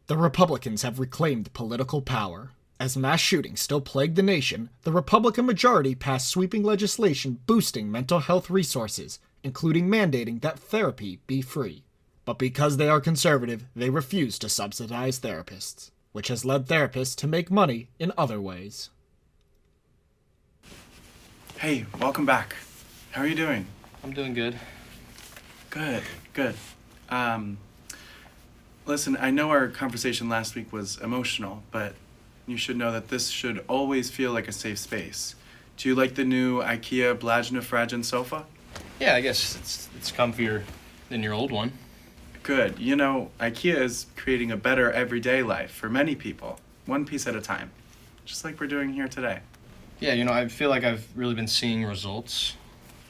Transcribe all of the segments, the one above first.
The Republicans have reclaimed political power. As mass shootings still plague the nation, the Republican majority passed sweeping legislation boosting mental health resources, including mandating that therapy be free. But because they are conservative, they refuse to subsidize therapists, which has led therapists to make money in other ways. Hey, welcome back. How are you doing? I'm doing good. Good. Listen, I know our conversation last week was emotional, but you should know that this should always feel like a safe space. Do you like the new IKEA Blajnefragen sofa? Yeah, I guess it's comfier than your old one. Good. You know, IKEA is creating a better everyday life for many people, one piece at a time, just like we're doing here today. Yeah, I feel like I've really been seeing results.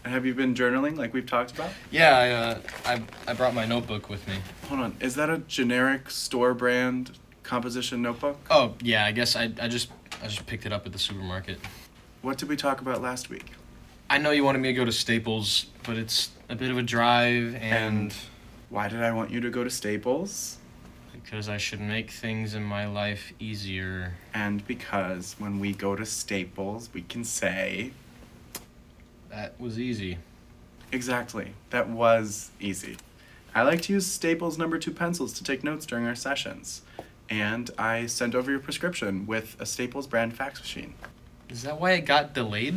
Have you been journaling like we've talked about? Yeah, I brought my notebook with me. Hold on, is that a generic store brand composition notebook? Oh, yeah, I guess I just picked it up at the supermarket. What did we talk about last week? I know you wanted me to go to Staples, but it's a bit of a drive and why did I want you to go to Staples? Because I should make things in my life easier. And because when we go to Staples, we can say... That was easy. Exactly. That was easy. I like to use Staples No. 2 pencils to take notes during our sessions. And I sent over your prescription with a Staples brand fax machine. Is that why it got delayed?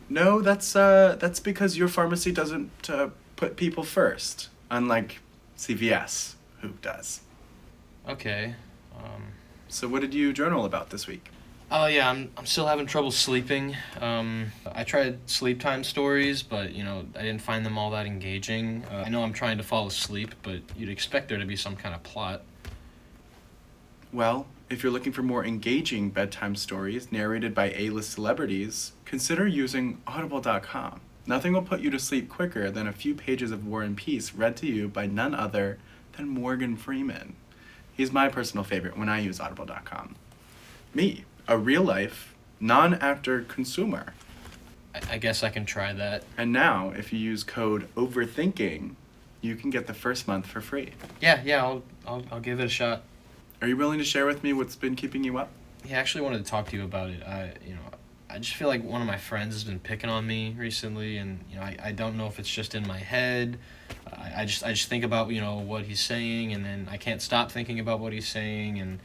No, that's because your pharmacy doesn't put people first, unlike CVS, who does. Okay. So what did you journal about this week? Oh yeah, I'm still having trouble sleeping. I tried sleep time stories, but I didn't find them all that engaging. I know I'm trying to fall asleep, but you'd expect there to be some kind of plot. Well, if you're looking for more engaging bedtime stories narrated by A-list celebrities, consider using Audible.com. Nothing will put you to sleep quicker than a few pages of War and Peace read to you by none other than Morgan Freeman. He's my personal favorite when I use Audible.com. Me, a real-life, non-actor consumer. I guess I can try that. And now, if you use code OVERTHINKING, you can get the first month for free. Yeah, I'll give it a shot. Are you willing to share with me what's been keeping you up? Yeah, I actually wanted to talk to you about it. I just feel like one of my friends has been picking on me recently, and I don't know if it's just in my head. I just think about what he's saying, and then I can't stop thinking about what he's saying, and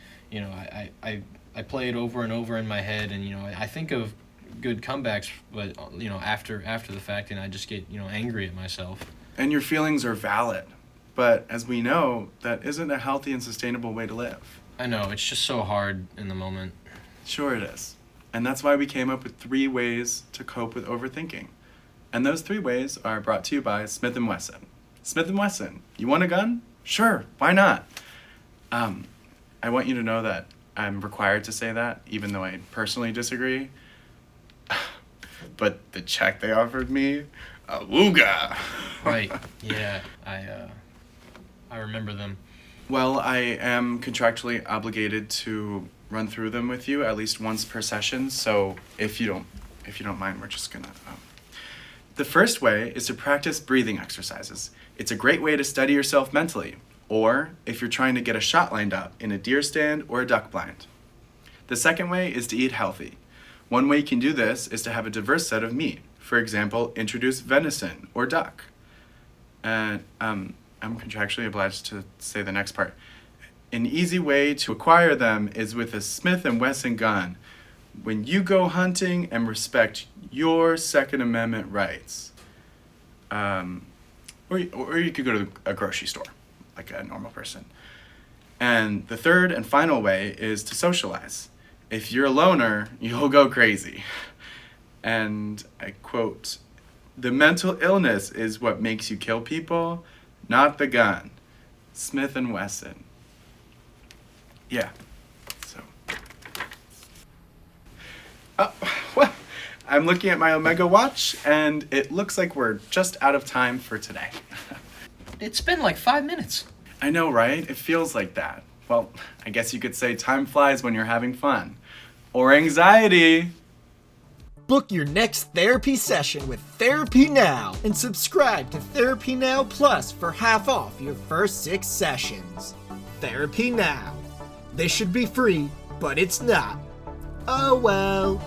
I play it over and over in my head, and I think of good comebacks, but after the fact, and I just get angry at myself. And your feelings are valid, but as we know, that isn't a healthy and sustainable way to live. I know, it's just so hard in the moment. Sure it is. And that's why we came up with 3 ways to cope with overthinking. And those 3 ways are brought to you by Smith & Wesson. Smith & Wesson, you want a gun? Sure, why not? I want you to know that I'm required to say that, even though I personally disagree. But the check they offered me, awooga! Right, yeah, I remember them. Well, I am contractually obligated to run through them with you at least once per session, so if you don't mind, we're just gonna... The first way is to practice breathing exercises. It's a great way to steady yourself mentally, or if you're trying to get a shot lined up in a deer stand or a duck blind. The second way is to eat healthy. One way you can do this is to have a diverse set of meat. For example, introduce venison or duck. And I'm contractually obliged to say the next part. An easy way to acquire them is with a Smith & Wesson gun. When you go hunting and respect your Second Amendment rights. Or you could go to a grocery store, like a normal person. And the third and final way is to socialize. If you're a loner, you'll go crazy. And I quote, "The mental illness is what makes you kill people, not the gun." Smith & Wesson. Yeah, so. Well, I'm looking at my Omega watch, and it looks like we're just out of time for today. It's been like 5 minutes. I know, right? It feels like that. Well, I guess you could say time flies when you're having fun. Or anxiety. Book your next therapy session with Therapy Now and subscribe to Therapy Now Plus for half off your first 6 sessions. therapy now. This should be free, but it's not. Oh well.